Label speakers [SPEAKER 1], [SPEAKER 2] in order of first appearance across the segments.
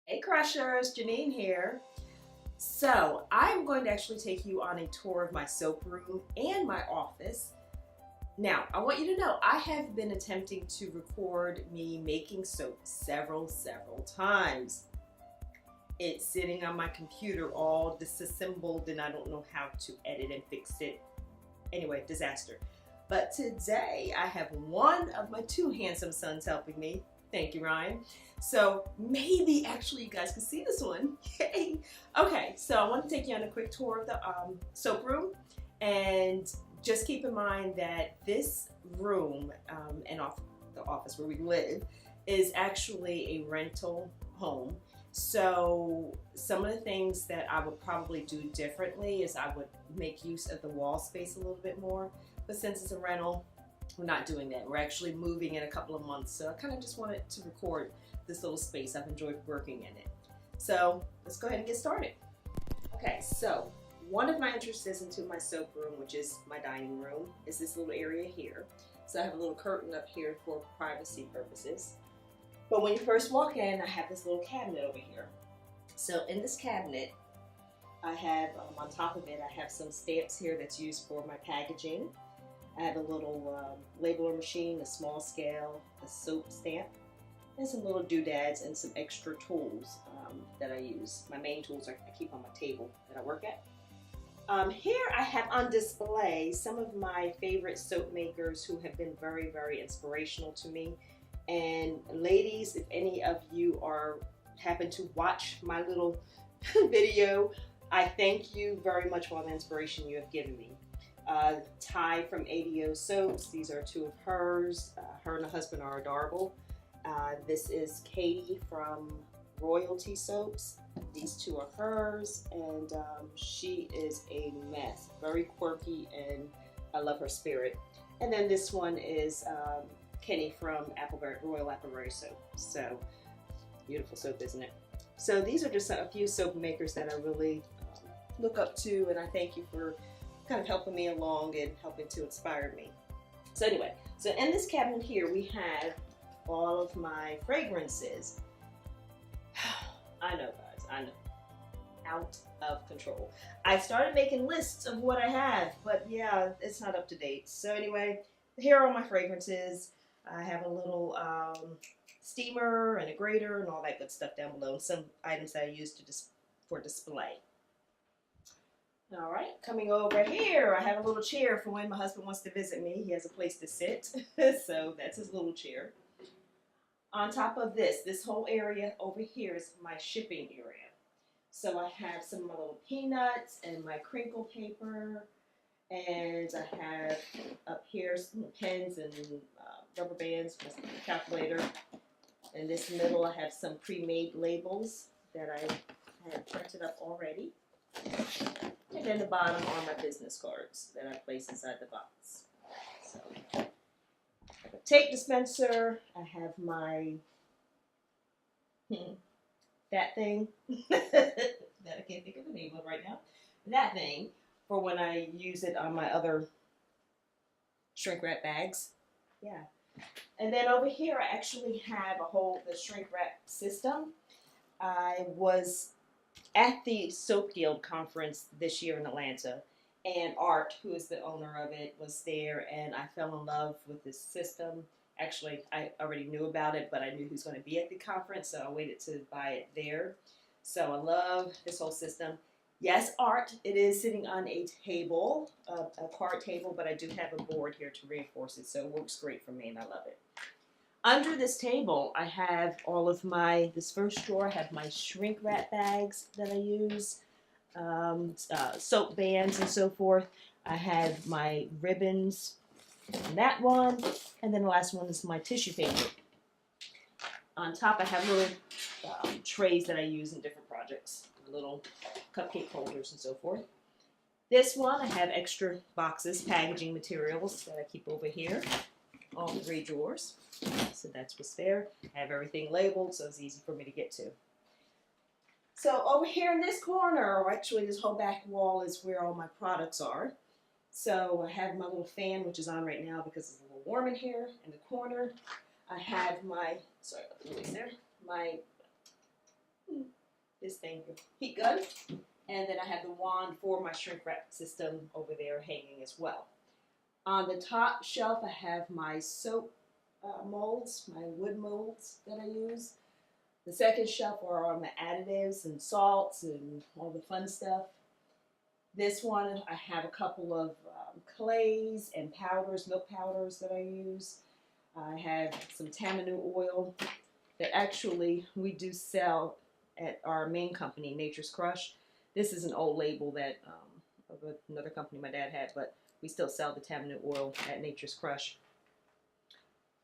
[SPEAKER 1] Hey Crushers, Janine here. So I'm going to actually take you on a tour of my soap room and my office. Now, I want you to know I have been attempting to record me making soap several times. It's sitting on my computer all disassembled and I don't know how to edit and fix it. Anyway, disaster. But today I have one of my two handsome sons helping me. Thank you, Ryan. So maybe actually you guys can see this one. Yay! Okay, so I want to take you on a quick tour of the soap room, and just keep in mind that this room and the office where we live is actually a rental home. So some of the things that I would probably do differently is I would make use of the wall space a little bit more, but since it's a rental, we're not doing that. We're actually moving in a couple of months, so I kind of just wanted to record this little space. I've enjoyed working in it. So let's go ahead and get started. Okay, so one of my entrances into my soap room, which is my dining room, is this little area here. So I have a little curtain up here for privacy purposes. But when you first walk in, I have this little cabinet over here. So in this cabinet, I have, on top of it, I have some stamps here that's used for my packaging. I have a little labeler machine, a small scale, a soap stamp, and some little doodads and some extra tools that I use. My main tools I keep on my table that I work at. Here I have on display some of my favorite soap makers who have been very inspirational to me. And ladies, if any of you happen to watch my little video, I thank you very much for all the inspiration you have given me. Ty from ADO Soaps, these are two of hers. Her and her husband are adorable. This is Katie from Royalty Soaps. These two are hers, and she is a mess. Very quirky, and I love her spirit. And then this one is Kenny from Royal Appleberry Soap. So, beautiful soap, isn't it? So these are just a few soap makers that I really look up to, and I thank you for kind of helping me along and helping to inspire me. So anyway, so in this cabinet here we have all of my fragrances. I know, guys, I know. Out of control. I started making lists of what I have, but yeah, it's not up to date. So anyway, here are all my fragrances. I have a little steamer and a grater and all that good stuff down below. Some items that I use for display. All right, coming over here, I have a little chair for when my husband wants to visit me. He has a place to sit, so that's his little chair. On top of this whole area over here is my shipping area. So I have some of my little peanuts and my crinkle paper, and I have up here some pens and rubber bands, my calculator. In this middle, I have some pre-made labels that I have printed up already. And then the bottom are my business cards that I place inside the box. So, I have a tape dispenser. I have my that thing that I can't think of the name of right now. That thing for when I use it on my other shrink wrap bags. Yeah. And then over here, I actually have the shrink wrap system. I was at the Soap Guild conference this year in Atlanta, and Art, who is the owner of it, was there, and I fell in love with this system. Actually, I already knew about it, but I knew he was going to be at the conference, so I waited to buy it there. So I love this whole system. Yes, Art, it is sitting on a table, a card table, but I do have a board here to reinforce it, so it works great for me, and I love it. Under this table, I have all of this first drawer, I have my shrink wrap bags that I use, soap bands and so forth. I have my ribbons in that one, and then the last one is my tissue paper. On top, I have little trays that I use in different projects, little cupcake holders and so forth. This one, I have extra boxes, packaging materials that I keep over here. All 3 drawers. So that's what's there. I have everything labeled, so it's easy for me to get to. So over here in this corner, or actually this whole back wall, is where all my products are. So I have my little fan, which is on right now because it's a little warm in here in the corner. I have my, sorry about the noise there, my this thing, heat gun. And then I have the wand for my shrink wrap system over there hanging as well. On the top shelf, I have my soap molds, my wood molds that I use. The second shelf are all my additives and salts and all the fun stuff. This one, I have a couple of clays and powders, milk powders that I use. I have some tamanu oil that actually we do sell at our main company, Nature's Crush. This is an old label that of another company my dad had, but we still sell the tamanu oil at Nature's Crush.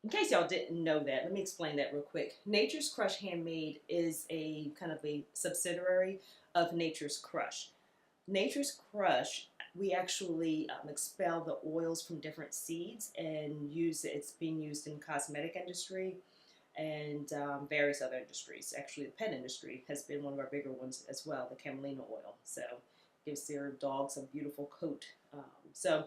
[SPEAKER 1] In case y'all didn't know that, let me explain that real quick. Nature's Crush Handmade is a kind of a subsidiary of Nature's Crush. Nature's Crush, we actually expel the oils from different seeds and use it. It's being used in cosmetic industry and various other industries. Actually, the pet industry has been one of our bigger ones as well, the camelina oil. So gives their dogs a beautiful coat. So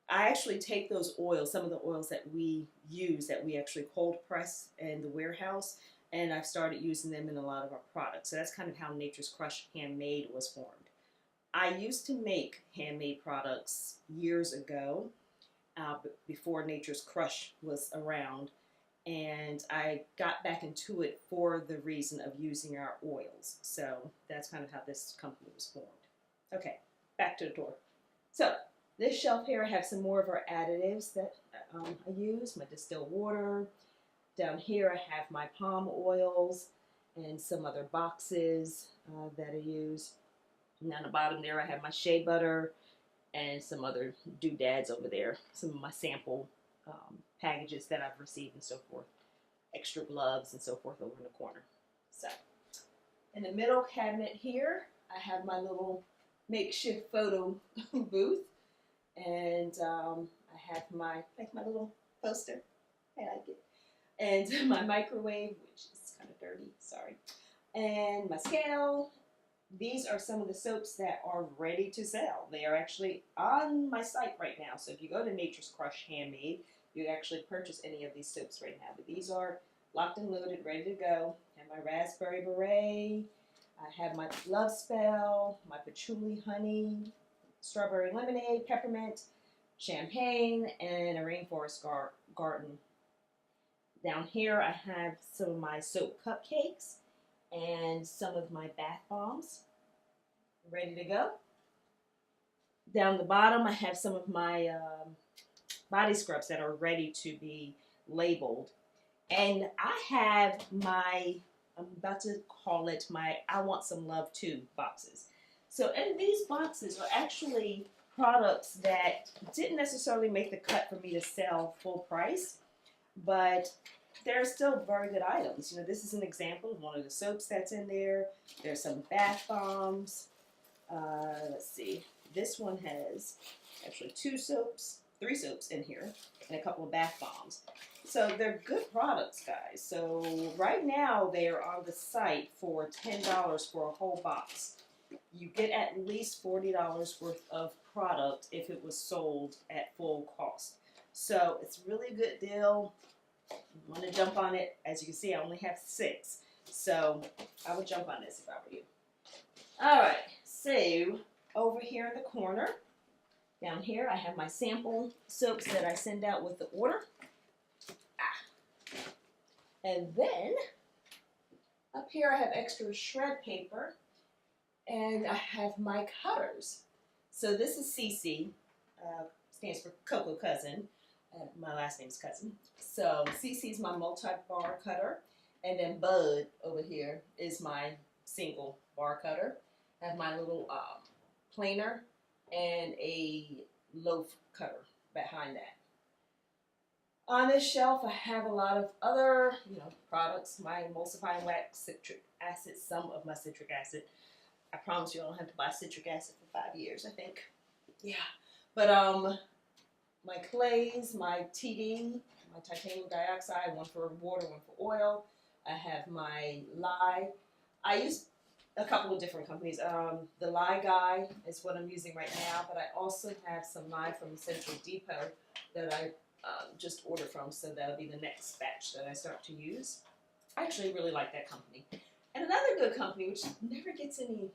[SPEAKER 1] I actually take those oils, some of the oils that we use, that we actually cold press in the warehouse, and I've started using them in a lot of our products. So that's kind of how Nature's Crush Handmade was formed. I used to make handmade products years ago, before Nature's Crush was around, and I got back into it for the reason of using our oils. So that's kind of how this company was formed. Okay, back to the door. So this shelf here, I have some more of our additives that I use, my distilled water. Down here I have my palm oils and some other boxes that I use. And down the bottom there I have my shea butter and some other doodads over there, some of my sample packages that I've received and so forth, extra gloves and so forth over in the corner. So in the middle cabinet here I have my little makeshift photo booth, and I have my little poster, I like it, and my microwave, which is kind of dirty, sorry, and my scale. These are some of the soaps that are ready to sell. They are actually on my site right now. So if you go to Nature's Crush Handmade, you can actually purchase any of these soaps right now. But these are locked and loaded, ready to go. I have my raspberry beret. I have my love spell, my patchouli honey, strawberry lemonade, peppermint, champagne, and a rainforest garden. Down here I have some of my soap cupcakes and some of my bath bombs ready to go. Down the bottom I have some of my body scrubs that are ready to be labeled. And I have my, I'm about to call it my I Want Some Love Too boxes. So in these boxes are actually products that didn't necessarily make the cut for me to sell full price, but they're still very good items. You know, this is an example of one of the soaps that's in there. There's some bath bombs. Let's see. This one has actually three soaps in here, and a couple of bath bombs. So they're good products, guys. So right now they are on the site for $10 for a whole box. You get at least $40 worth of product if it was sold at full cost. So it's really a good deal. You want to jump on it. As you can see, I only have 6. So I would jump on this if I were you. Alright, so over here in the corner, down here, I have my sample soaps that I send out with the order. And then up here I have extra shred paper, and I have my cutters. So this is CC, stands for Coco Cousin. My last name's Cousin. So CC is my multi-bar cutter, and then Bud over here is my single bar cutter. I have my little planer and a loaf cutter behind that. On this shelf, I have a lot of other, products. My emulsifying wax, citric acid, some of my citric acid. I promise you I don't have to buy citric acid for 5 years, I think. Yeah. But my clays, my TD, my titanium dioxide, one for water, one for oil. I have my lye. I use a couple of different companies. The lye guy is what I'm using right now, but I also have some lye from Central Depot that I just ordered from, so that'll be the next batch that I start to use. I actually really like that company. And another good company, which never gets any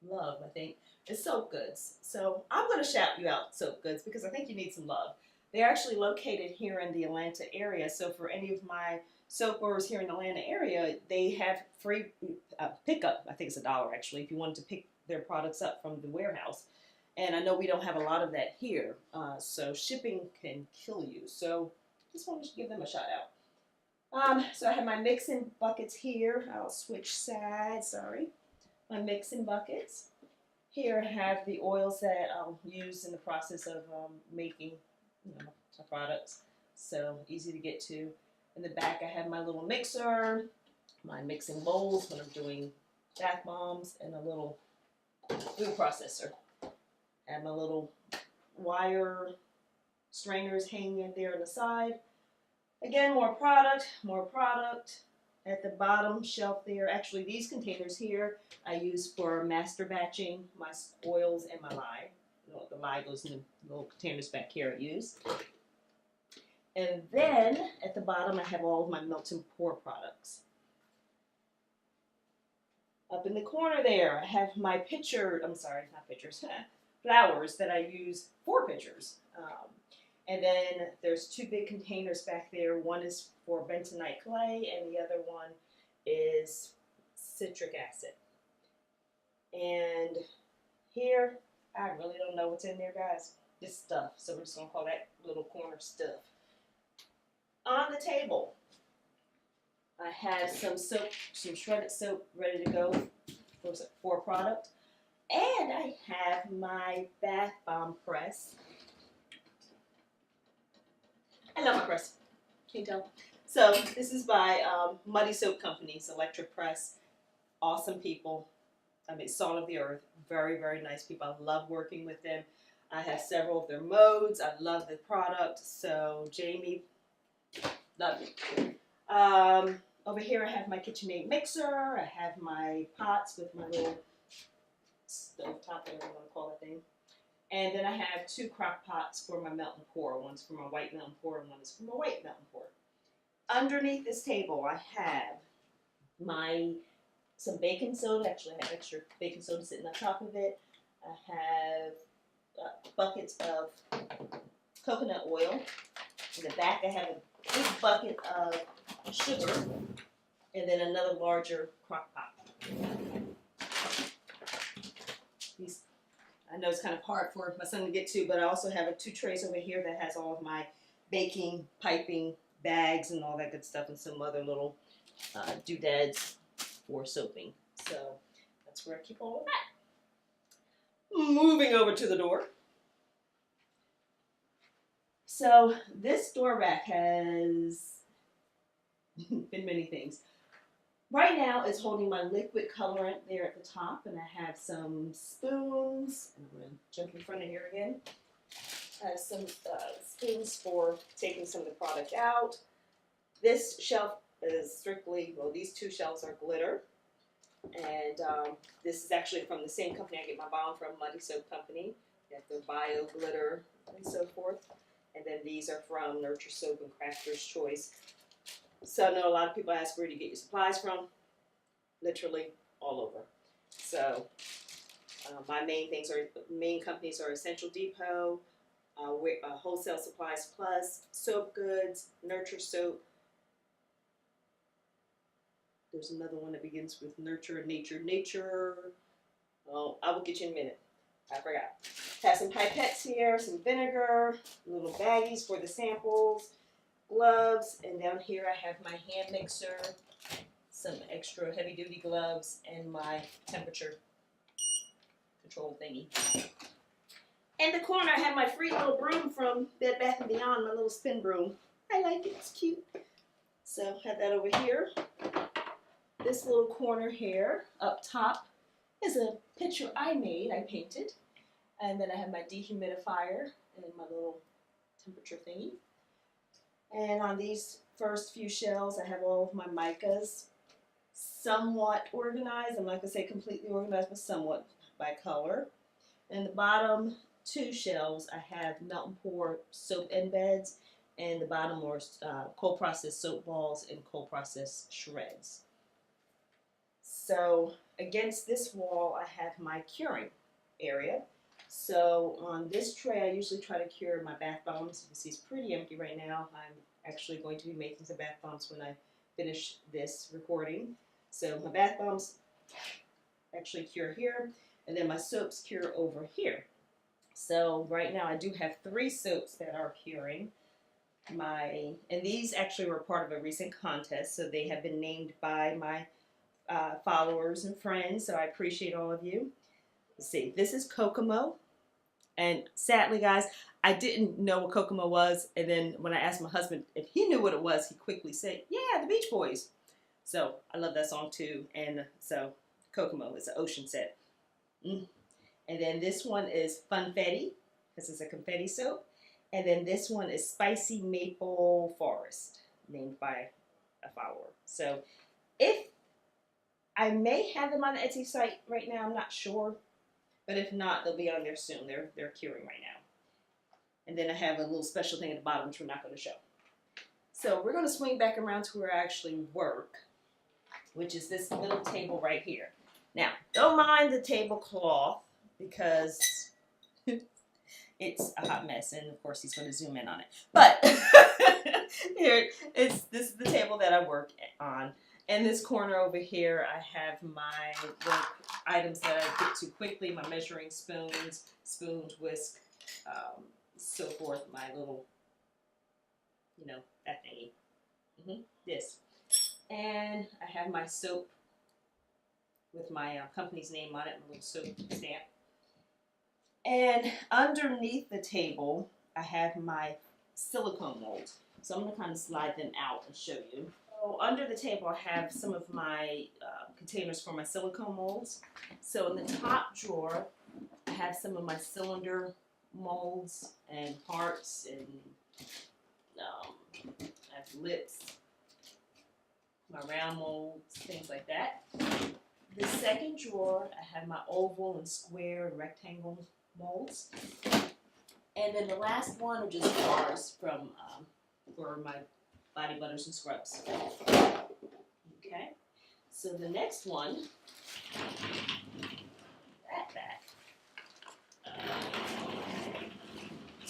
[SPEAKER 1] love, I think, is Soap Goods. So I'm going to shout you out, Soap Goods, because I think you need some love. They're actually located here in the Atlanta area. So for any of my soap growers here in the Atlanta area, they have free pickup. I think it's $1 actually if you wanted to pick their products up from the warehouse. And I know we don't have a lot of that here, so shipping can kill you. So just wanted to give them a shout out. So I have my mixing buckets here. I'll switch sides, sorry. My mixing buckets. Here I have the oils that I'll use in the process of making my products. So easy to get to. In the back I have my little mixer, my mixing bowls when I'm doing bath bombs, and a little food processor. I have my little wire strainers hanging in there on the side. Again, more product, more product. At the bottom shelf there, actually these containers here I use for master batching my oils and my lye. The lye goes in the little containers back here I use. And then at the bottom I have all of my melt and pour products. Up in the corner there I have my flowers that I use for pitchers. And then there's two big containers back there. One is for bentonite clay and the other one is citric acid. And here, I really don't know what's in there, guys. This stuff. So we're just going to call that little corner stuff. On the table, I have some soap, some shredded soap ready to go for a product. And I have my bath bomb press. I love my press. Can you tell? So this is by Muddy Soap Company's electric press. Awesome people. I mean, salt of the earth. Very, very nice people. I love working with them. I have several of their modes. I love the product. So Jamie, love you. Over here I have my KitchenAid mixer. I have my pots with my little stove top, whatever you want to call that thing. And then I have two crock pots for my melt and pour. One's for my white melt and pour and one is for my white melt and pour. Underneath this table I have some baking soda. Actually I have extra baking soda sitting on top of it. I have buckets of coconut oil. In the back I have a big bucket of sugar and then another larger crock pot. I know it's kind of hard for my son to get to, but I also have two trays over here that has all of my baking, piping, bags, and all that good stuff, and some other little doodads for soaping. So that's where I keep all of that. Moving over to the door. So this door rack has been many things. Right now it's holding my liquid colorant there at the top, and I have some spoons. I'm going to jump in front of here again. I have some spoons for taking some of the product out. This shelf is strictly, well, these two shelves are glitter. And this is actually from the same company I get my balm from, Muddy Soap Company. They have their bio glitter and so forth. And then these are from Nurture Soap and Crafter's Choice. So I know a lot of people ask where do you get your supplies from. Literally all over. So my main companies are Essential Depot, Wholesale Supplies Plus, Soap Goods, Nurture Soap. There's another one that begins with Nurture and Nature. Oh, I will get you in a minute. I forgot. Have some pipettes here, some vinegar, little baggies for the samples, gloves, and down here I have my hand mixer, some extra heavy duty gloves, and my temperature control thingy. In the corner I have my free little broom from Bed Bath & Beyond, my little spin broom. I like it, it's cute. So have that over here. This little corner here up top is a picture I made, I painted. And then I have my dehumidifier and my little temperature thingy. And on these first few shelves, I have all of my micas somewhat organized. I'm not going to say completely organized, but somewhat by color. And the bottom two shelves, I have melt and pour soap embeds, and the bottom are cold processed soap balls and cold processed shreds. So against this wall, I have my curing area. So on this tray, I usually try to cure my bath bombs. You can see it's pretty empty right now. I'm actually going to be making some bath bombs when I finish this recording. So my bath bombs actually cure here, and then my soaps cure over here. So right now I do have 3 soaps that are curing. And these actually were part of a recent contest, so they have been named by my followers and friends, so I appreciate all of you. Let's see, this is Kokomo, and sadly, guys, I didn't know what Kokomo was, and then when I asked my husband if he knew what it was, he quickly said, yeah, the Beach Boys. So I love that song too, and so Kokomo is an ocean set. And then this one is Funfetti, because it's a confetti soap. And then this one is Spicy Maple Forest, named by a follower. So if I may have them on the Etsy site right now, I'm not sure. But if not, they'll be on there soon. They're curing right now. And then I have a little special thing at the bottom, which we're not going to show. So we're going to swing back around to where I actually work, which is this little table right here. Now, don't mind the tablecloth because it's a hot mess, and of course he's going to zoom in on it. But here, this is the table that I work on. In this corner over here, I have my items that I get to quickly, my measuring spoons, whisk, so forth, my little, that thingy. This. And I have my soap with my company's name on it, my little soap stamp. And underneath the table, I have my silicone molds. So I'm going to kind of slide them out and show you. So under the table, I have some of my containers for my silicone molds. So in the top drawer, I have some of my cylinder molds and hearts, and I have lips, my round molds, things like that. The second drawer, I have my oval and square and rectangle molds. And then the last one are just jars for my body butters and scrubs. Okay, so the next one,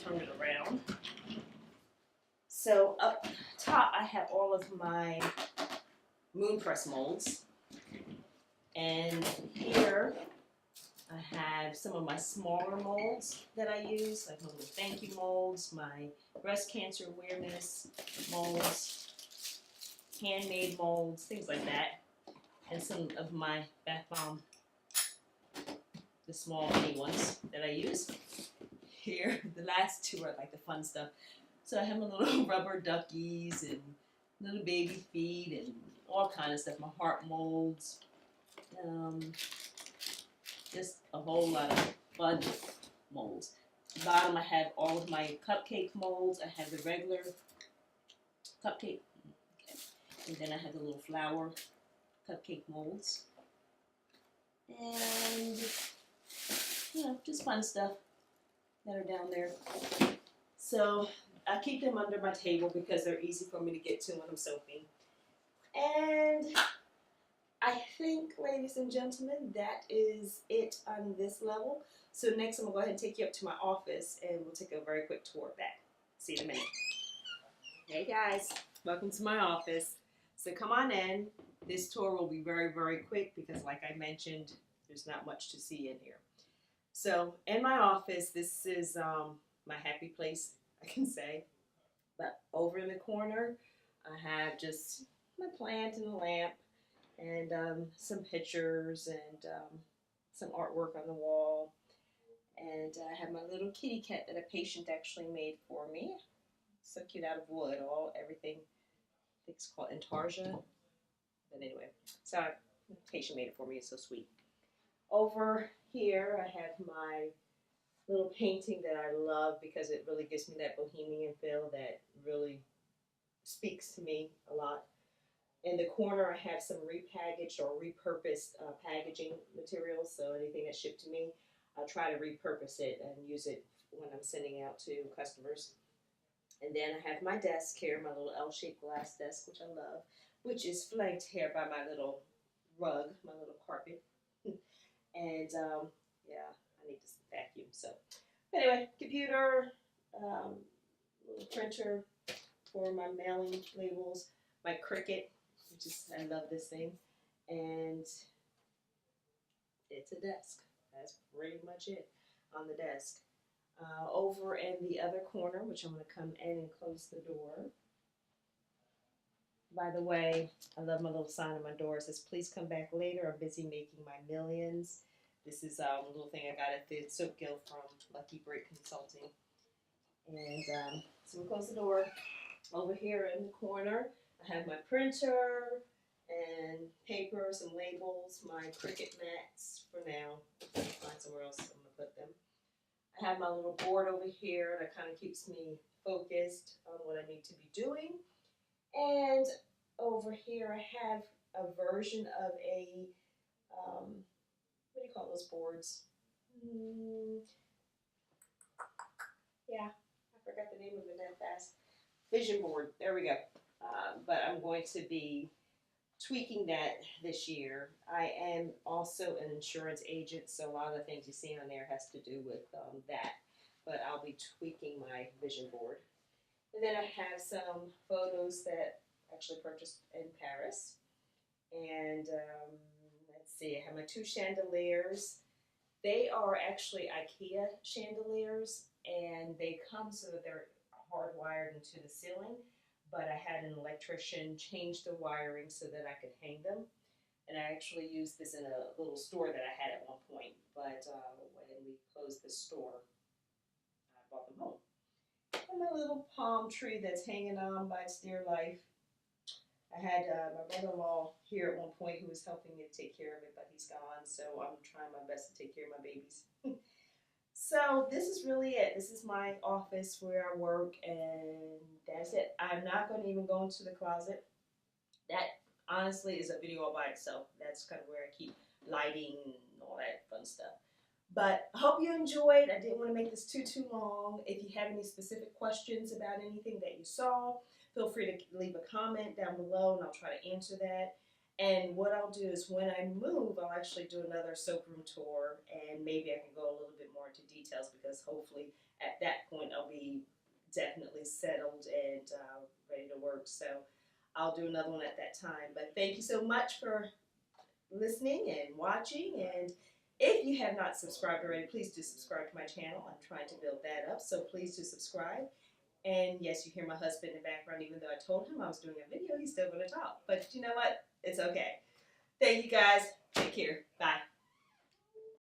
[SPEAKER 1] turn it around. So up top, I have all of my moon press molds. And here I have some of my smaller molds that I use, like my little thank you molds, my breast cancer awareness molds, handmade molds, things like that. And some of my bath bomb, the small mini ones that I use. Here, the last 2 are like the fun stuff. So I have my little rubber duckies and little baby feet and all kind of stuff, my heart molds. Just a whole lot of fun molds. At the bottom, I have all of my cupcake molds. I have the regular cupcake, okay. And then I have the little flower cupcake molds. And, just fun stuff that are down there. So I keep them under my table because they're easy for me to get to when I'm soaping. And I think, ladies and gentlemen, that is it on this level. So next I'm going to go ahead and take you up to my office, and we'll take a very quick tour of that. See you in a minute. Hey guys, welcome to my office. So come on in. This tour will be very, very quick because, like I mentioned, there's not much to see in here. So in my office, this is my happy place, I can say. But over in the corner, I have just my plant and a lamp, and some pictures and some artwork on the wall. And I have my little kitty cat that a patient actually made for me. So cute, out of wood, everything. I think it's called Intarsia. But anyway, so the patient made it for me. It's so sweet. Over here, I have my little painting that I love because it really gives me that bohemian feel that really speaks to me a lot. In the corner, I have some repackaged or repurposed packaging materials. So anything that's shipped to me, I try to repurpose it and use it when I'm sending out to customers. And then I have my desk here, my little L-shaped glass desk, which I love, which is flanked here by my little rug, my little carpet. And yeah, I need to vacuum. So anyway, computer, little printer for my mailing labels, my Cricut, which is, I love this thing, and it's a desk. That's pretty much it on the desk. Over in the other corner, which I'm going to come in and close the door. By the way, I love my little sign on my door. It says, please come back later. I'm busy making my millions. This is a little thing I got at the Soap Guild from Lucky Break Consulting. And so we close the door. Over here in the corner, I have my printer and papers and labels, my Cricut mats for now. I'll find somewhere else I'm going to put them. I have my little board over here that kind of keeps me focused on what I need to be doing. And over here I have a version of a, what do you call those boards? Yeah, I forgot the name of it that fast. Vision board, there we go. But I'm going to be tweaking that this year. I am also an insurance agent, so a lot of the things you see on there has to do with that. But I'll be tweaking my vision board. And then I have some photos that I actually purchased in Paris. And let's see, I have my 2 chandeliers. They are actually IKEA chandeliers, and they come so that they're hardwired into the ceiling. But I had an electrician change the wiring so that I could hang them. And I actually used this in a little store that I had at one point. But when we closed the store, I brought them home. And my little palm tree that's hanging on by its dear life. I had my brother-in-law here at one point who was helping me take care of it, but he's gone. So I'm trying my best to take care of my babies. So this is really it. This is my office where I work, and that's it. I'm not going to even go into the closet. That honestly is a video all by itself. That's kind of where I keep lighting and all that fun stuff. But I hope you enjoyed. I didn't want to make this too long. If you have any specific questions about anything that you saw, feel free to leave a comment down below and I'll try to answer that. And what I'll do is when I move, I'll actually do another soap room tour, and maybe I can go a little bit more into details, because hopefully at that point I'll be definitely settled and ready to work. So I'll do another one at that time. But thank you so much for listening and watching. And if you have not subscribed already, please do subscribe to my channel. I'm trying to build that up, so please do subscribe. And yes, you hear my husband in the background. Even though I told him I was doing a video, he's still going to talk. But you know what? It's okay. Thank you guys. Take care. Bye.